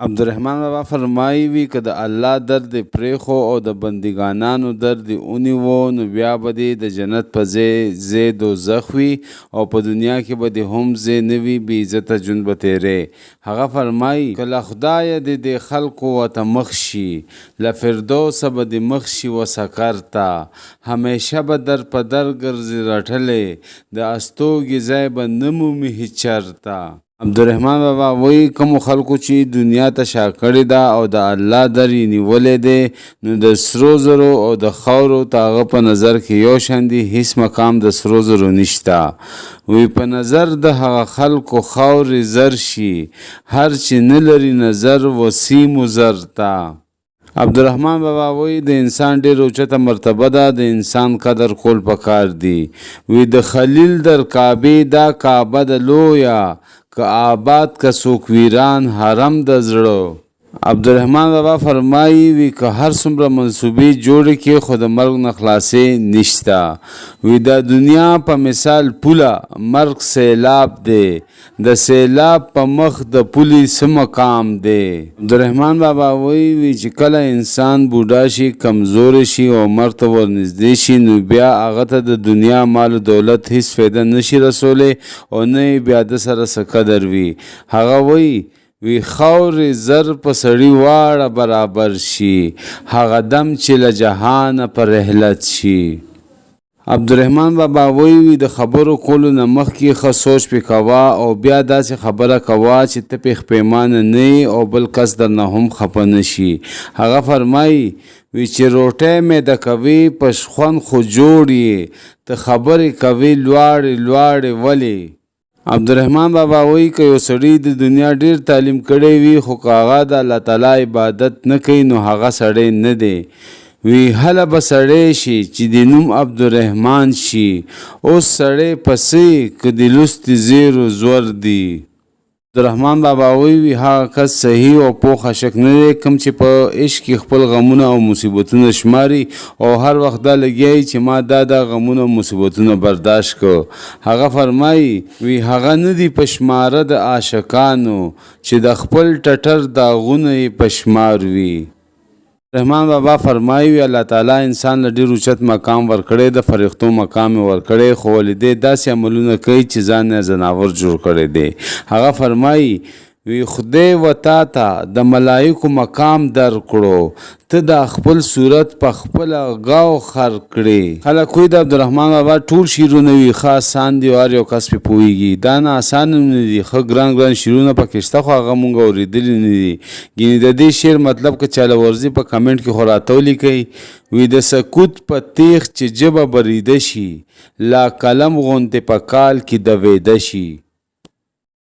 عبدالرحمن بابا فرمایي وي که د الله درد دې پرېښو او د بندګانانو درد دې ونیوو نو بیا به دې د جنت په ځای دوزخ وي او په دنیا کې به دې هم ځای نه وي بې عزته ژوند به تېرې. هغه فرمایي که له خدایه دې خلکو ورته مخ شي له فردوسه به دې مخ شي و سقر ته همیشه به در په در ګرځي رټلی د استوګي ځای به نه مومي هېڅ چرته. عبدالرحمن بابا وایي کومو خلکو چې دنیا ته شا کړې ده او د الله در یې نیولی دی نو د سرو زرو او د خاورو د هغه په نظر کې یو شان دي هیڅ مقام د سرو زرو نشته. وی په نظر د هغه خلکو خاورې زر شي هر چې نه لري نظر وسیم و زر ته. عبدالرحمن بابا وی د انسان ډېر اوچته مرتبه ده د انسان قدر کول پکار دی. وی د خلیل در کعبې دا کعبه د لویه که آباد که څوک ویران حرم د زړه. عبدالرحمن بابا فرمایي وی که هر څومره منصوبې جوړې کې خو د مرګ نه خلاصې نشته. وی د دنیا په مثال پوله مرګ سیلاب دی د سیلاب په مخ د پولې څه مقام دی. عبدالرحمن بابا وی چې کله انسان بوډا شي کمزوری شي او مرګ ته ورنږدې شي نو بیا هغه ته د دنیا مال و دولت هیڅ فایده نشي رسولی او نه یې بیا د سره څه قدر وي. هغه وی خاورې زر په سړي واړه برابر شي هغه دم چې له جهانه په رحلت شي. عبدالرحمن بابا وی د خبرو کولو نه مخکې ښه سوچ پې کوه او بیا داسې خبره کوه چې ته پې پښیمانه نه یې او بل کس درنه هم خفه نه شي. هغه فرمایي وی چې روټۍ میده کوي په خوند خو جوړ یې ته خبرې کوي لوړې لوړې ولې. عبدالرحمن بابا وی که یو سړی د دنیا ډیر تعلیم کړی وي خو که هغه د الله تعالی عبادت نه کوي نو هغه سړی نه دی. وی هله به سړی شي چې د نوم عبدالرحمن شي اوس سړی پسې که د لوستي زیر و زور دی. عبدالرحمن بابا وی هغه کس صحیح او پوخه شک نه دی کوم چې په عشق کې خپل غمونه او مصیبتونه شماري او هر وخت دا لګیایي چې ما دا غمونه او مصیبتونه برداشت کړو. هغه فرمایي وی هغه نه دی په شماره د عاشقانو چې د خپل ټټر داغونه یې په شمار وي. رحمان بابا فرمایي وی الله تعالی انسان له ډېر اوچت مقام ورکړی د فرښتو مقام یې ورکړی خو ولې دی داسې عملونه کوي چې ځان یې ځناور جوړ کړی دی. هغه فرمایي وی خدای و تا ته د ملایکو مقام در کړو ته د خپل صورت په خپل غاو خر کړې. خلک وایي د عبدالرحمن بابا ټول شعرونه وي ښه آسان دي او هر یو کس پې پوهېږي. دا نه آسان هم نه دي ښه ګران ګران شعرونه پکې شته خو هغه مونږ اورېدلي نه دي. ګینې د دې شعر مطلب که چاله ورځي په کمنټ کې خو راته ولیکئ. وی د سکوت په تیغ چې ژبه بریده شي لا قلم غوندې په کال کې د ویده شي.